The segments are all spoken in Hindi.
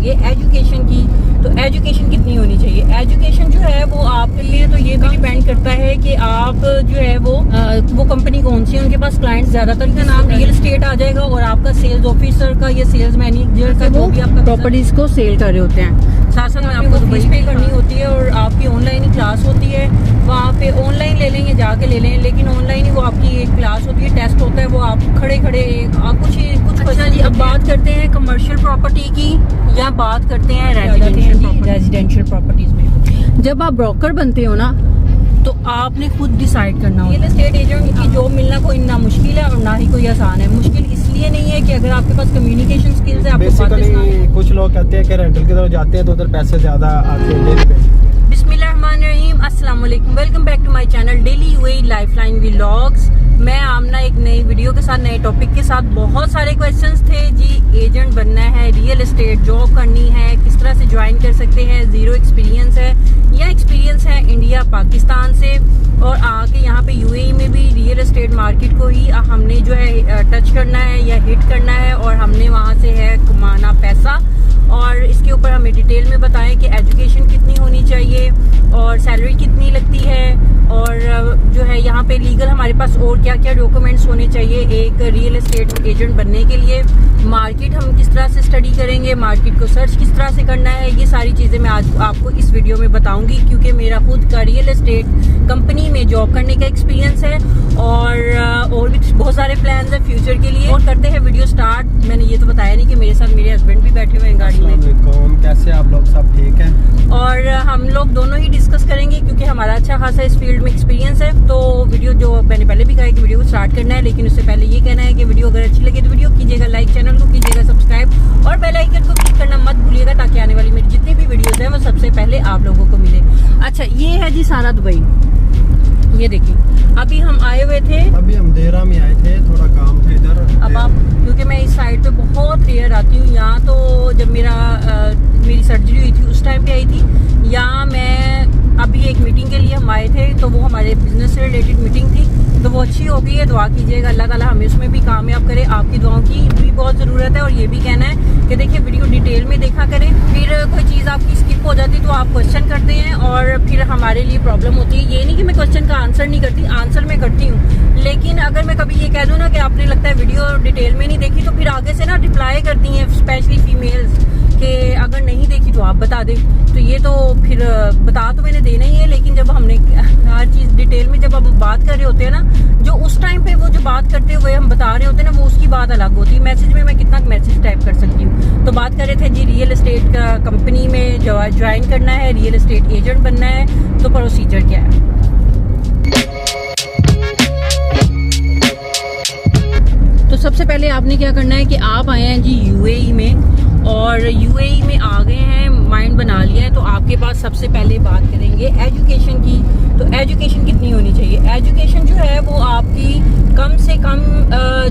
करेंगे एजुकेशन की। तो एजुकेशन कितनी होनी चाहिए? एजुकेशन जो है वो आपके लिए तो ये भी डिपेंड करता है कि आप जो है वो कंपनी कौन सी है, उनके पास क्लाइंट्स ज्यादातर का नाम रियल एस्टेट आ जाएगा और आपका सेल्स ऑफिसर का या सेल्स मैनेजर का जो भी आपका प्रॉपर्टीज को सेल कर रहे होते हैं। साथ साथ में आपको फीस पे करनी होती है और आपकी ऑनलाइन ही क्लास होती है, वहाँ पे ऑनलाइन ले लेंगे, जाके ले लें, लेकिन ऑनलाइन ही वो आपकी एक क्लास होती है, टेस्ट होता है, वो आप खड़े खड़े कुछ अच्छा जी। अब बात करते हैं कमर्शियल प्रॉपर्टी की या बात करते हैं रेजिडेंशियल प्रॉपर्टीज में। जब आप ब्रोकर बनते हो ना तो आपने खुद डिसाइड करना होता है। रियल एस्टेट एजेंट की जॉब मिलना कोई ना मुश्किल है और ना ही कोई आसान है। मुश्किल इसलिए नहीं है कि अगर आपके पास कम्युनिकेशन स्किल्स है, आपको कुछ लोग कहते हैं कि रेंटल की तरफ जाते हैं तो उधर पैसे ज्यादा आते हैं। बिस्मिल्लाहिर्रहमानिर्रहीम, अस्सलाम वालेकुम, welcome back to my channel daily UAE lifeline vlogs. मैं आमना एक नई वीडियो के साथ, नए टॉपिक के साथ। बहुत सारे क्वेश्चंस थे जी, एजेंट बनना है, रियल एस्टेट जॉब करनी है, किस तरह से ज्वाइन कर सकते हैं, जीरो एक्सपीरियंस है या एक्सपीरियंस है इंडिया पाकिस्तान से, और आके यहाँ पे यूएई में भी रियल एस्टेट मार्केट को ही हमने जो है टच करना है या हिट करना है और हमने वहाँ से है कमाना पैसा। और इसके ऊपर हमें डिटेल में बताएं कि एजुकेशन कितनी होनी चाहिए और सैलरी कितनी लगती है, और जो है यहाँ पे लीगल हमारे पास और क्या क्या डॉक्यूमेंट्स होने चाहिए एक रियल एस्टेट एजेंट बनने के लिए। मार्केट हम किस तरह से स्टडी करेंगे, मार्केट को सर्च किस तरह से करना है, ये सारी चीज़ें मैं आज आपको इस वीडियो में बताऊंगी, क्योंकि मेरा खुद का रियल एस्टेट कंपनी में जॉब करने का एक्सपीरियंस है और भी बहुत सारे प्लान्स हैं फ्यूचर के लिए। और करते हैं वीडियो स्टार्ट। मैंने ये तो बताया नहीं कि मेरे साथ मेरे हस्बैंड भी बैठे हुए हैं गाड़ी में। कैसे आप लोग, सब ठीक हैं? और हम लोग दोनों ही डिस्कस करेंगे क्योंकि हमारा अच्छा खासा इस फील्ड में एक्सपीरियंस है। तो वीडियो जो मैंने पहले भी कहा है कि वीडियो को स्टार्ट करना है, लेकिन उससे पहले ये कहना है कि वीडियो अगर अच्छी लगे तो वीडियो कीजिएगा लाइक, चैनल को कीजिएगा सब्सक्राइब और बेल आइकन को क्लिक करना मत भूलिएगा, ताकि आने वाली मेरी जितनी भी वीडियोस हैं वो सबसे पहले आप लोगों को मिले। अच्छा, ये है जी सारा दुबई। ये देखिए, अभी हम आए हुए थे, अभी हम देरा में आए थे, थोड़ा काम था इधर। अब आप, क्योंकि मैं इस साइड पे बहुत रेयर आती हूँ, यहाँ तो जब मेरी सर्जरी हुई थी उस टाइम पे आई थी। यहाँ मैं अभी एक मीटिंग के लिए हम आए थे, तो वो हमारे बिजनेस से रिलेटेड मीटिंग थी, तो वो अच्छी हो गई है। दुआ कीजिएगा अल्लाह ताला हमें उसमें भी कामयाब करे, आपकी दुआओं की भी बहुत ज़रूरत है। और ये भी कहना है कि देखिए वीडियो डिटेल में देखा करें, फिर कोई चीज़ आपकी स्किप हो जाती तो आप क्वेश्चन करते हैं और फिर हमारे लिए प्रॉब्लम होती है। ये नहीं कि मैं क्वेश्चन का आंसर नहीं करती, आंसर मैं करती हूँ, लेकिन अगर मैं कभी ये कह दूँ ना कि आपने लगता है वीडियो डिटेल में नहीं देखी, तो फिर आगे से ना रिप्लाई करती हैं स्पेशली फीमेल्स कि अगर नहीं देखी तो आप बता दें। तो ये तो फिर बता तो मैंने देना ही है, लेकिन जब हमने हर चीज़ डिटेल में जब हम बात कर रहे होते हैं ना, जो उस टाइम पे वो जो बात करते हुए हम बता रहे होते हैं ना, वो उसकी बात अलग होती है। मैसेज में मैं कितना मैसेज टाइप कर सकती हूँ। तो बात कर रहे थे जी, रियल एस्टेट का कंपनी में ज्वाइन करना है, रियल एस्टेट एजेंट बनना है, तो प्रोसीजर क्या है। तो सबसे पहले आपने क्या करना है कि आप आए हैं जी यूएई में, और यूएई में आ गए हैं, माइंड बना लिया है, तो आपके पास सबसे पहले बात करेंगे एजुकेशन की। तो एजुकेशन कितनी होनी चाहिए? एजुकेशन जो है वो आपकी कम से कम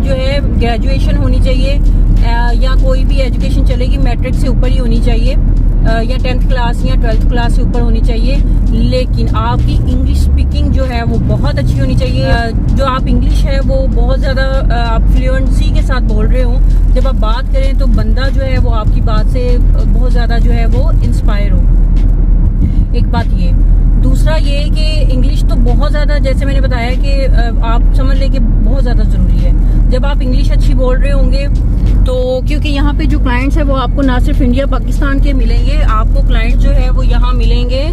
जो है ग्रेजुएशन होनी चाहिए, या कोई भी एजुकेशन चलेगी मैट्रिक से ऊपर ही होनी चाहिए, या 10th क्लास या 12th क्लास से ऊपर होनी चाहिए। लेकिन आपकी इंग्लिश स्पीकिंग जो है वो बहुत अच्छी होनी चाहिए। जो आप इंग्लिश है वो बहुत ज़्यादा आप फ्लुएंसी के साथ बोल रहे हो, जब आप बात करें तो बंदा जो है वो आपकी बात से बहुत ज़्यादा जो है वो इंस्पायर हो। एक बात ये, दूसरा ये कि इंग्लिश तो बहुत ज़्यादा, जैसे मैंने बताया कि आप समझ लें कि बहुत ज़्यादा ज़रूरी है। जब आप इंग्लिश अच्छी बोल रहे होंगे तो, क्योंकि यहाँ पे जो क्लाइंट्स है वो आपको ना सिर्फ इंडिया पाकिस्तान के मिलेंगे, आपको क्लाइंट जो है वो यहाँ मिलेंगे,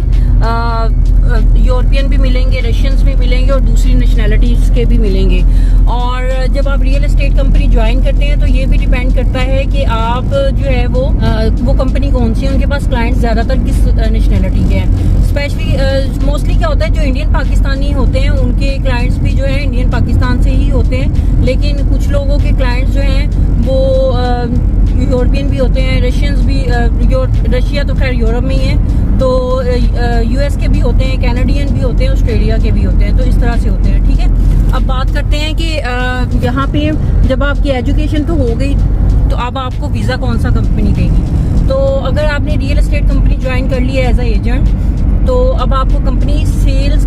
यूरोपियन भी मिलेंगे, रशियंस भी मिलेंगे और दूसरी नेशनैलिटीज़ के भी मिलेंगे। और जब आप रियल एस्टेट कंपनी ज्वाइन करते हैं तो ये भी डिपेंड करता है कि आप जो है वो कंपनी कौन सी है, उनके पास क्लाइंट्स ज़्यादातर किस नेशनैलिटी के हैं। स्पेशली मोस्टली क्या होता है, जो इंडियन पाकिस्तानी होते हैं उनके क्लाइंट्स भी जो है इंडियन पाकिस्तान से ही होते हैं, लेकिन कुछ लोगों के क्लाइंट्स जो हैं वो यूरोपियन भी होते हैं, रशियंस भी, रशिया तो खैर यूरोप में ही है, तो यूएस के भी होते हैं, कैनेडियन भी होते हैं, ऑस्ट्रेलिया के भी होते हैं, तो इस तरह से होते हैं। ठीक है, अब बात करते हैं कि यहाँ पे जब आपकी एजुकेशन तो हो गई, तो अब आपको वीज़ा कौन सा कंपनी देगी। तो अगर आपने रियल एस्टेट कंपनी ज्वाइन कर ली है एज अ एजेंट, तो अब आपको कंपनी सेल्स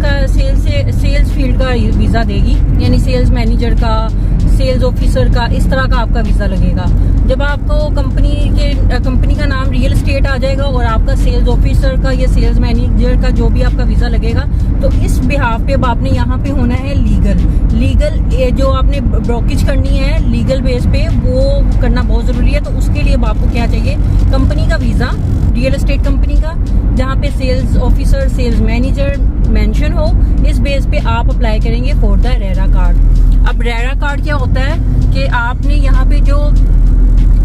फील्ड का वीज़ा देगी, यानी सेल्स मैनेजर का, सेल्स ऑफिसर का, इस तरह का आपका वीज़ा लगेगा। जब आपको कंपनी का नाम रियल एस्टेट आ जाएगा और आपका सेल्स ऑफिसर का या सेल्स मैनेजर का जो भी आपका वीज़ा लगेगा, तो इस बिहाफ पे अब आपने यहाँ पे होना है लीगल जो आपने ब्रोकेज करनी है लीगल बेस पे, वो करना बहुत ज़रूरी है। तो उसके लिए अब आपको क्या चाहिए, कंपनी का वीज़ा, रियल एस्टेट कंपनी का, जहाँ पे sales officer sales manager mention हो, इस बेस पे आप अप्लाई करेंगे फॉर द रेरा कार्ड। अब रेरा कार्ड क्या होता है कि आपने यहाँ पे जो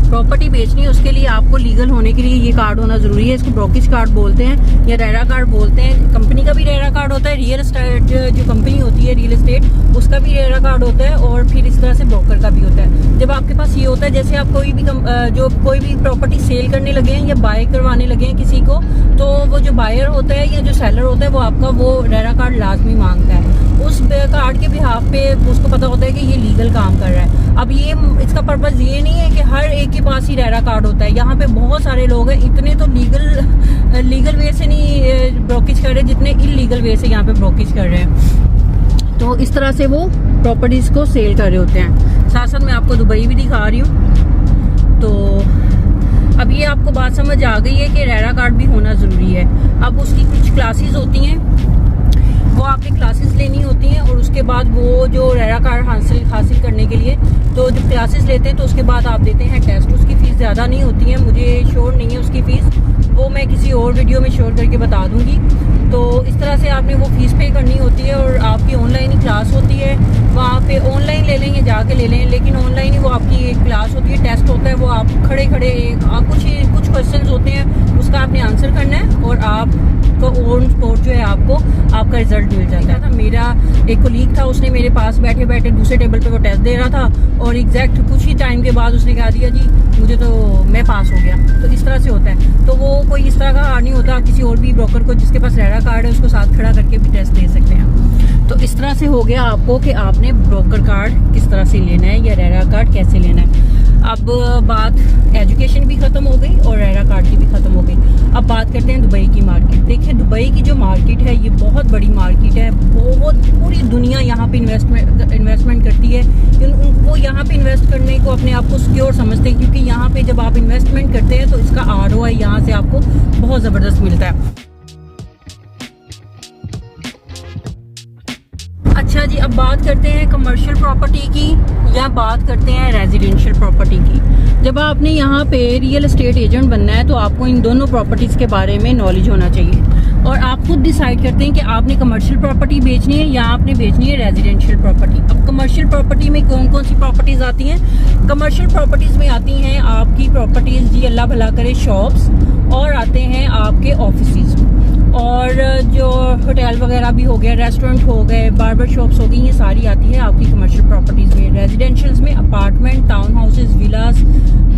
प्रॉपर्टी बेचनी है उसके लिए आपको लीगल होने के लिए ये कार्ड होना जरूरी है। इसको ब्रोकेज कार्ड बोलते हैं या रेरा कार्ड बोलते हैं। कंपनी का भी रेरा कार्ड होता है, रियल एस्टेट जो कंपनी होती है रियल एस्टेट उसका भी रेरा कार्ड होता है, और फिर इस तरह से ब्रोकर का भी होता है। जब आपके पास ये होता है, जैसे आप कोई भी प्रॉपर्टी सेल करने लगे हैं या बाय करवाने लगे हैं किसी को, तो वो जो बायर होता है या जो सेलर होता है वो आपका वो रेरा कार्ड लाजमी मांगता है। उस कार्ड के बिहाफ पे उसको पता होता है कि ये लीगल काम कर रहा है। अब ये इसका पर्पस ये नहीं है कि हर एक के पास ही रेरा कार्ड होता है। यहाँ पे बहुत सारे लोग हैं, इतने तो लीगल वे से नहीं ब्रोकेज कर रहे जितने इलीगल वे से यहाँ पे ब्रोकेज कर रहे हैं। तो इस तरह से वो प्रॉपर्टीज को सेल कर रहे होते हैं। साथ साथ मैं आपको दुबई भी दिखा रही हूँ। तो अब ये आपको बात समझ आ गई है कि रेरा कार्ड भी होना जरूरी है। अब उसकी कुछ क्लासेस होती हैं, वो आपने क्लासेस लेनी होती हैं, और उसके बाद वो जो रेरा कार्ड हासिल करने के लिए तो जब क्लासेस लेते हैं तो उसके बाद आप देते हैं टेस्ट। उसकी फ़ीस ज़्यादा नहीं होती है, मुझे श्योर नहीं है उसकी फ़ीस, वो मैं किसी और वीडियो में श्योर करके बता दूंगी। तो इस तरह से आपने वो फ़ीस पे करनी होती है, और आपकी ऑनलाइन ही क्लास होती है। वहाँ पे ऑनलाइन ले लें या जाके ले लें, लेकिन ऑनलाइन ही वो आपकी एक क्लास होती है, टेस्ट होता है। वो आप खड़े कुछ क्वेश्चंस होते हैं, उसका आपने आंसर करना है और आपको ऑन स्पॉट जो है आपको आपका रिजल्ट मिल जाता है। मेरा एक कोलीग था, उसने मेरे पास बैठे बैठे दूसरे टेबल पे वो टेस्ट दे रहा था, और एग्जैक्ट कुछ ही टाइम के बाद उसने कहा दिया जी मुझे तो मैं पास हो गया। तो इस तरह से होता है। तो वो कोई इस तरह का हार नहीं होता। किसी और भी ब्रोकर को जिसके पास रेरा कार्ड है उसको साथ खड़ा करके भी टेस्ट दे सकते हैं। तो इस तरह से हो गया आपको कि आपने ब्रोकर कार्ड किस तरह से लेना है या रेरा कार्ड कैसे लेना है। अब बात एजुकेशन भी ख़त्म हो गई और रेरा कार्ड की भी ख़त्म हो गई। अब बात करते हैं दुबई की मार्केट। देखिए दुबई की जो मार्केट है ये बहुत बड़ी मार्केट है, बहुत पूरी दुनिया यहाँ पे इन्वेस्टमेंट करती है। वो यहाँ पे इन्वेस्ट करने को अपने आप को सिक्योर समझते हैं, क्योंकि यहाँ पे जब आप इन्वेस्टमेंट करते हैं तो इसका ROI यहाँ से आपको बहुत ज़बरदस्त मिलता है। अच्छा जी, अब बात करते हैं कमर्शियल प्रॉपर्टी की या बात करते हैं रेजिडेंशियल प्रॉपर्टी की। जब आपने यहाँ पे रियल एस्टेट एजेंट बनना है तो आपको इन दोनों प्रॉपर्टीज़ के बारे में नॉलेज होना चाहिए, और आप खुद डिसाइड करते हैं कि आपने कमर्शियल प्रॉपर्टी बेचनी है या आपने बेचनी है रेजिडेंशियल प्रॉपर्टी। अब कमर्शियल प्रॉपर्टी में कौन कौन सी प्रॉपर्टीज़ आती हैं? कमर्शियल प्रॉपर्टीज़ में आती हैं आपकी प्रॉपर्टीज़ जी अल्लाह भला करे शॉप्स, और आते हैं आपके ऑफिसेज, और जो होटल वगैरह भी हो गया, रेस्टोरेंट हो गए, बार्बर शॉप्स हो गई, ये सारी आती है आपकी कमर्शियल प्रॉपर्टीज़ में। रेजिडेंशियल्स में अपार्टमेंट, टाउन हाउसेज, विलास,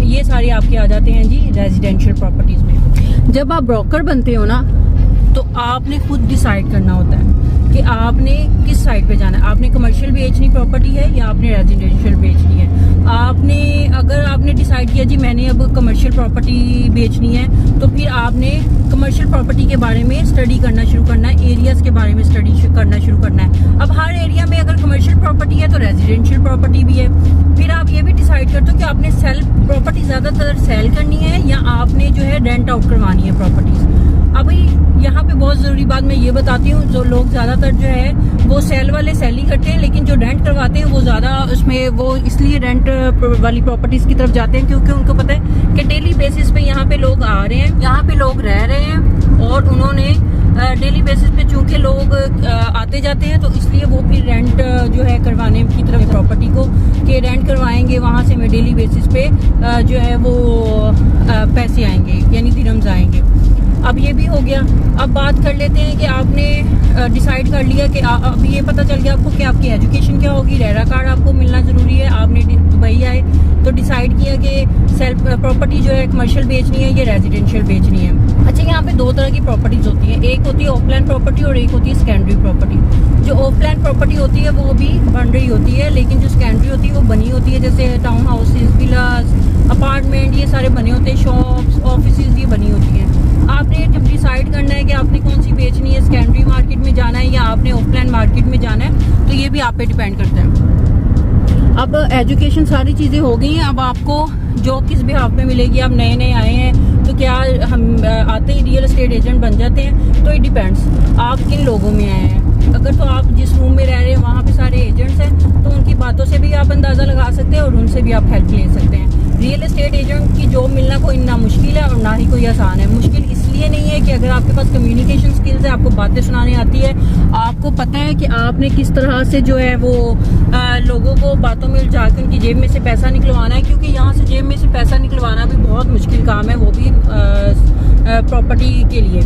ये सारे आपके आ जाते हैं जी रेजिडेंशियल प्रॉपर्टीज़ में। जब आप ब्रोकर बनते हो ना तो आपने खुद डिसाइड करना होता है कि आपने किस साइड पे जाना है। आपने कमर्शियल बेचनी प्रॉपर्टी है या आपने रेजिडेंशियल बेचनी है। अगर आपने डिसाइड किया जी मैंने अब कमर्शियल प्रॉपर्टी बेचनी है, तो फिर आपने कमर्शियल प्रॉपर्टी के बारे में स्टडी करना शुरू करना है, एरियाज़ के बारे में स्टडी करना शुरू करना है। अब हर एरिया में अगर कमर्शियल प्रॉपर्टी है तो रेजिडेंशियल प्रॉपर्टी भी है। फिर आप ये भी डिसाइड करते हो कि आपने प्रॉपर्टी ज़्यादातर सेल करनी है या आपने जो है रेंट आउट करवानी है प्रॉपर्टीज़। अभी यहाँ पे बहुत ज़रूरी बात मैं ये बताती हूँ, जो लोग ज़्यादातर जो है वो सेल वाले सेल ही करते हैं, लेकिन जो रेंट करवाते हैं वो ज़्यादा उसमें वो इसलिए रेंट वाली प्रॉपर्टीज़ की तरफ जाते हैं क्योंकि उनको पता है कि डेली बेसिस पे यहाँ पे लोग आ रहे हैं, यहाँ पे लोग रह रहे हैं, और उन्होंने डेली बेसिस पे चूँकि लोग आते जाते हैं तो इसलिए वो फिर रेंट जो है करवाने की तरफ प्रॉपर्टी को कि रेंट करवाएंगे, वहाँ से हमें डेली बेसिस पे जो है वो पैसे आएंगे यानी दिरहम्स आएंगे। अब ये भी हो गया। अब बात कर लेते हैं कि आपने डिसाइड कर लिया कि अब ये पता चल गया आपको कि आपकी एजुकेशन क्या होगी, रेरा कार्ड आपको मिलना ज़रूरी है, आपने दुबई आए तो डिसाइड किया कि सेल्फ प्रॉपर्टी जो है कमर्शियल बेचनी है या रेजिडेंशियल बेचनी है। अच्छा, यहाँ पे दो तरह की प्रॉपर्टीज़ होती हैं, एक होती है ऑफलाइन प्रॉपर्टी और एक होती है सेकेंडरी प्रॉपर्टी। जो ऑफलाइन प्रॉपर्टी होती है वो भी बन रही होती है, लेकिन जो सेकेंडरी होती है वो बनी होती है, जैसे टाउन हाउसेज, विलास, अपार्टमेंट, ये सारे बने होते हैं, शॉप्स, ऑफिसेज, ये बनी होती हैं। आपने जब डिसाइड करना है कि आपने कौन सी बेचनी है, सेकेंडरी मार्केट में जाना है या आपने ऑफलाइन मार्केट में जाना है, तो ये भी आप पे डिपेंड करता है। अब एजुकेशन सारी चीज़ें हो गई हैं, अब आपको जॉब किस बिहाफ पे मिलेगी। आप नए नए आए हैं तो क्या हम आते ही रियल एस्टेट एजेंट बन जाते हैं, तो इट डिपेंड्स आप किन लोगों में आए हैं। अगर तो आप जिस रूम में रह रहे हैं वहाँ पे सारे एजेंट्स हैं, तो उनकी बातों से भी आप अंदाज़ा लगा सकते हैं और उनसे भी आप हेल्प ले सकते हैं। रियल एस्टेट एजेंट की जॉब मिलना कोई ना मुश्किल है और ना ही कोई आसान है। मुश्किल इसलिए नहीं है कि अगर आपके पास कम्युनिकेशन स्किल्स है, आपको बातें सुनाने आती है, आपको पता है कि आपने किस तरह से जो है वो लोगों को बातों में उलझा के उनकी जेब में से पैसा निकलवाना है, क्योंकि यहाँ से जेब में से पैसा निकलवाना भी बहुत मुश्किल काम है, वो भी प्रॉपर्टी के लिए।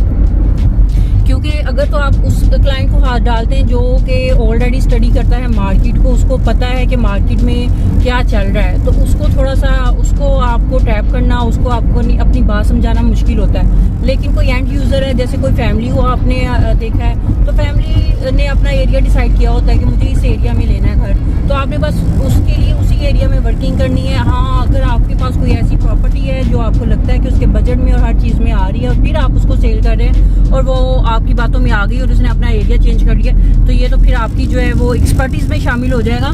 क्योंकि अगर तो आप उस क्लाइंट को हाथ डालते हैं जो कि ऑलरेडी स्टडी करता है मार्केट को, उसको पता है कि मार्केट में क्या चल रहा है, तो उसको थोड़ा सा उसको आपको टैप करना, उसको आपको अपनी बात समझाना मुश्किल होता है। लेकिन कोई एंड यूज़र है, जैसे कोई फैमिली हो आपने देखा है, तो फैमिली ने अपना एरिया डिसाइड किया होता है कि मुझे इस एरिया में लेना है घर, तो आपने बस उसके लिए उसी एरिया में वर्किंग करनी है। हाँ, अगर आपके पास कोई ऐसी प्रॉपर्टी है जो आपको लगता है कि उसके बजट में और हर चीज़ में आ रही है और फिर आप उसको सेल कर रहे हैं और वो आपकी बातों में आ गई और उसने अपना एरिया चेंज कर लिया, तो ये तो फिर आपकी जो है वो एक्सपर्टीज में शामिल हो जाएगा।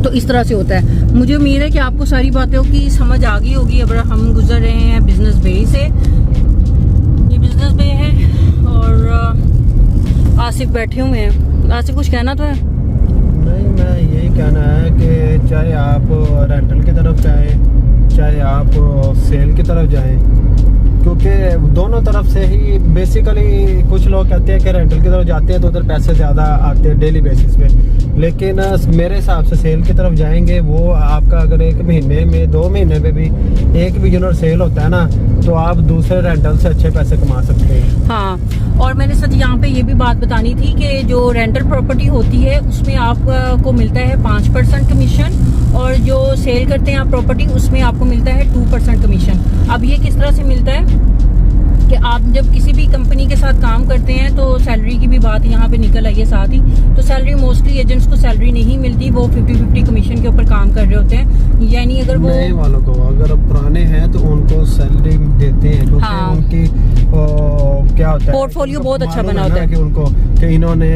तो इस तरह से होता है। मुझे उम्मीद है कि आपको सारी बातों की समझ आ गई होगी। अब हम गुजर रहे हैं बिजनेस बे से, ये बिजनेस बे है और आसिफ बैठे हुए हैं। आसिफ कुछ कहना तो है? नहीं, मैं यही कहना है कि चाहे आप रेंटल की तरफ जाएं, चाहे आप सेल की तरफ जाएं, क्योंकि दोनों तरफ से ही बेसिकली कुछ लोग कहते हैं कि रेंटल की तरफ जाते हैं तो उधर पैसे ज़्यादा आते हैं डेली बेसिस पे, लेकिन मेरे हिसाब से सेल की तरफ जाएंगे वो आपका अगर 1 महीने में 2 महीने में भी एक भी यूनिट सेल होता है ना, तो आप दूसरे रेंटल से अच्छे पैसे कमा सकते हैं। हाँ, और मैंने सच यहाँ पे ये भी बात बतानी थी कि जो रेंटल प्रॉपर्टी होती है उसमें आपको मिलता है 5% कमीशन, और जो सेल करते हैं आप प्रॉपर्टी उसमें आपको मिलता है 2% कमीशन। अब ये किस तरह से मिलता है कि आप जब किसी भी कंपनी के साथ काम करते हैं तो सैलरी की भी बात यहाँ पे निकल आई है साथ ही, तो सैलरी मोस्टली एजेंट्स को सैलरी नहीं मिलती, वो 50-50 कमीशन के ऊपर काम कर रहे होते हैं। यानी अगर वो नए वालों को, अगर पुराने हैं तो उनको सैलरी देते हैं, क्योंकि हाँ, उनकी क्या होता है, पोर्टफोलियो बहुत अच्छा बना होता है कि उनको कि इन्होंने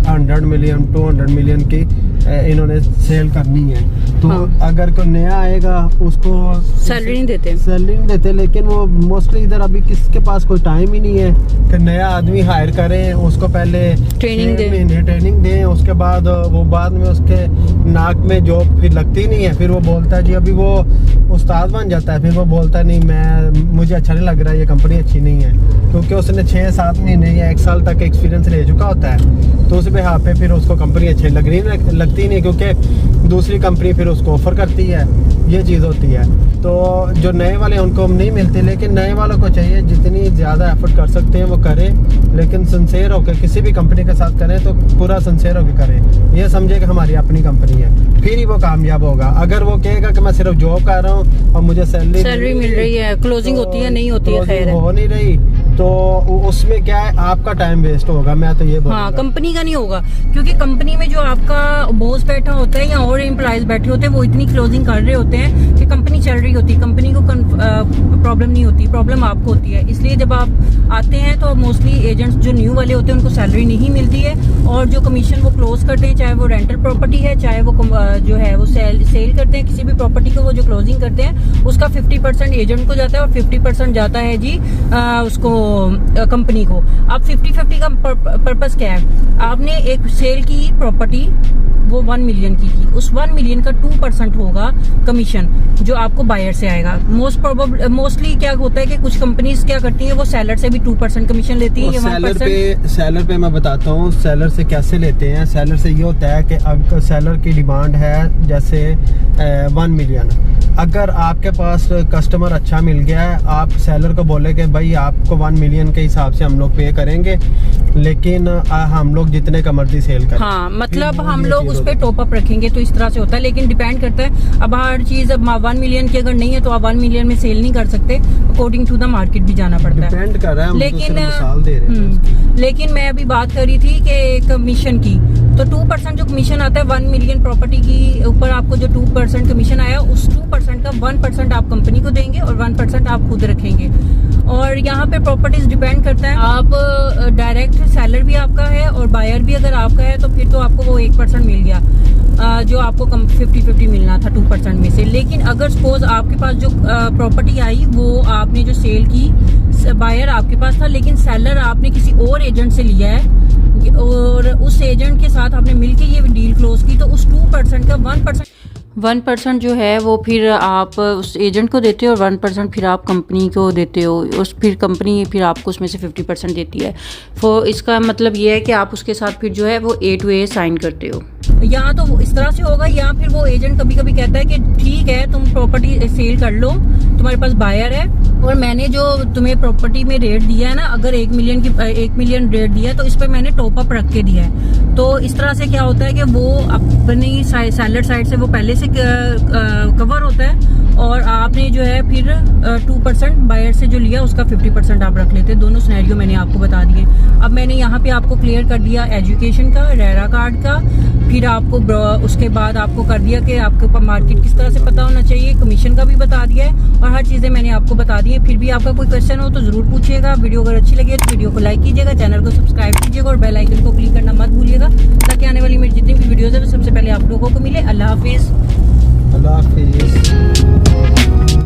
100 मिलियन 200 मिलियन की इन्होंने सेल करनी है, तो हाँ, अगर कोई नया आएगा उसको सैलरी नहीं देते, सैलरी नहीं देते। लेकिन वो मोस्टली इधर अभी किसके पास कोई टाइम ही नहीं है कि नया आदमी हायर करें, उसको पहले ट्रेनिंग ट्रेनिंग दें, उसके बाद वो बाद में उसके नाक में जॉब फिर लगती नहीं है, फिर वो बोलता है जी, अभी वो उस्ताद बन जाता है, फिर वो बोलता है नहीं मुझे अच्छा नहीं लग रहा है, ये कंपनी अच्छी नहीं है, क्योंकि उसने 6-7 महीने या 1 साल तक एक्सपीरियंस ले चुका होता है, तो उस बिहार पे फिर उसको कंपनी अच्छी लगती नहीं, क्योंकि दूसरी कंपनी फिर उसको ऑफर करती है, ये चीज़ होती है। तो जो नए वाले उनको नहीं मिलते, लेकिन नए वालों को चाहिए जितनी ज़्यादा एफर्ट कर सकते हैं वो करें, लेकिन सिंसेयर होकर किसी भी कंपनी के साथ करें तो पूरा सिंसेयर होकर करें, ये समझे कि हमारी अपनी कंपनी है, फिर ही वो कामयाब होगा। अगर वो कहेगा कि मैं सिर्फ जॉब कर रहा हूँ और मुझे सैलरी मिल रही है, क्लोजिंग होती है नहीं होती है, खैर हो नहीं रही, तो उसमें क्या है, आपका टाइम वेस्ट होगा। मैं तो ये बोलूंगा, हाँ, कंपनी का नहीं होगा, क्योंकि कंपनी में जो आपका बॉस बैठा होता है या और एम्प्लॉयज बैठे होते हैं वो इतनी क्लोजिंग कर रहे होते हैं कि कंपनी चल रही होती है, कंपनी को प्रॉब्लम नहीं होती, प्रॉब्लम आपको होती है। इसलिए जब आप आते हैं तो मोस्टली एजेंट्स जो न्यू वाले होते हैं उनको सैलरी नहीं मिलती है, और जो कमीशन वो क्लोज करते हैं, चाहे वो रेंटल प्रॉपर्टी है, चाहे वो जो है वो सेल करते हैं किसी भी प्रॉपर्टी को, वो जो क्लोजिंग करते हैं उसका 50% एजेंट को जाता है और 50% जाता है जी उसको कंपनी को। अब 50-50 का पर्पस क्या है, आपने एक सेल की प्रॉपर्टी वो 1 मिलियन की थी, उस 1 मिलियन का 2% होगा कमीशन जो आपको बायर से आएगा। मोस्टली क्या होता है कि कुछ कंपनीज क्या करती है, वो सेलर से भी 2% कमीशन लेती है। सेलर पे मैं बताता हूँ सेलर से कैसे लेते हैं। सेलर से ये होता है कि अगर सेलर की डिमांड है जैसे 1 मिलियन, अगर आपके पास कस्टमर अच्छा मिल गया है, आप सेलर को बोले कि भाई आपको 1 मिलियन के हिसाब से हम लोग पे करेंगे, लेकिन हम लोग जितने का मर्जी सेल करें। हाँ, मतलब हम लोग उस पे टॉप अप रखेंगे, तो इस तरह से होता है। लेकिन डिपेंड करता है, अब हर चीज अब 1 मिलियन की अगर नहीं है तो आप 1 मिलियन में सेल नहीं कर सकते, अकॉर्डिंग टू द मार्केट भी जाना पड़ता है, डिपेंड कर रहा है। लेकिन मिसाल दे रहे हैं। लेकिन मैं अभी बात कर रही थी कि कमीशन की, तो 2% जो कमीशन आता है 1 मिलियन प्रॉपर्टी की ऊपर, आपको जो 2% कमीशन आया, उस 2% का 1% आप कंपनी को देंगे और 1% आप खुद रखेंगे। और यहाँ पे प्रॉपर्टीज डिपेंड करता है, आप डायरेक्ट सेलर भी आपका है और बायर भी अगर आपका है तो फिर तो आपको वो 1% मिल गया जो आपको 50-50 मिलना था 2% में से। लेकिन अगर सपोज आपके पास जो प्रॉपर्टी आई वो आपने जो सेल की, बायर आपके पास था, लेकिन सेलर आपने किसी और एजेंट से लिया है और उस एजेंट के साथ आपने मिलके ये डील क्लोज की, तो उस 2% का 1% जो है वो फिर आप उस एजेंट को देते हो और 1% फिर आप कंपनी को देते हो, उस फिर कंपनी फिर आपको उसमें से 50% देती है। तो इसका मतलब ये है कि आप उसके साथ फिर जो है वो A to A साइन करते हो। या तो इस तरह से होगा, या फिर वो एजेंट कभी कभी कहता है कि ठीक है तुम प्रॉपर्टी सेल कर लो, तुम्हारे पास बायर है और मैंने जो तुम्हें प्रॉपर्टी में रेट दिया है ना, अगर 1 मिलियन रेट दिया है तो इस पर मैंने टॉप अप रख के दिया है। तो इस तरह से क्या होता है कि वो अपनी सेलर साइड से वो पहले से कवर होता है और आपने जो है फिर 2% बायर से जो लिया उसका 50% आप रख लेते हैं। दोनों सिनेरियो मैंने आपको बता दिए। अब मैंने यहाँ पे आपको क्लियर कर दिया एजुकेशन का, रेरा कार्ड का, फिर आपको उसके बाद आपको कर दिया कि आपको मार्केट किस तरह से पता होना चाहिए, कमीशन का भी बता दिया है और हर चीज़ें मैंने आपको बता दी है। फिर भी आपका कोई क्वेश्चन हो तो ज़रूर पूछिएगा। वीडियो अगर अच्छी लगे तो वीडियो को लाइक कीजिएगा, चैनल को सब्सक्राइब कीजिएगा और बेल आइकन को क्लिक करना मत भूलिएगा, ताकि आने वाली मेरी जितनी भी वीडियोज़ है वो सबसे पहले आप लोगों को मिले। अल्लाह हाफिज़। अल्लाह हाफिज़।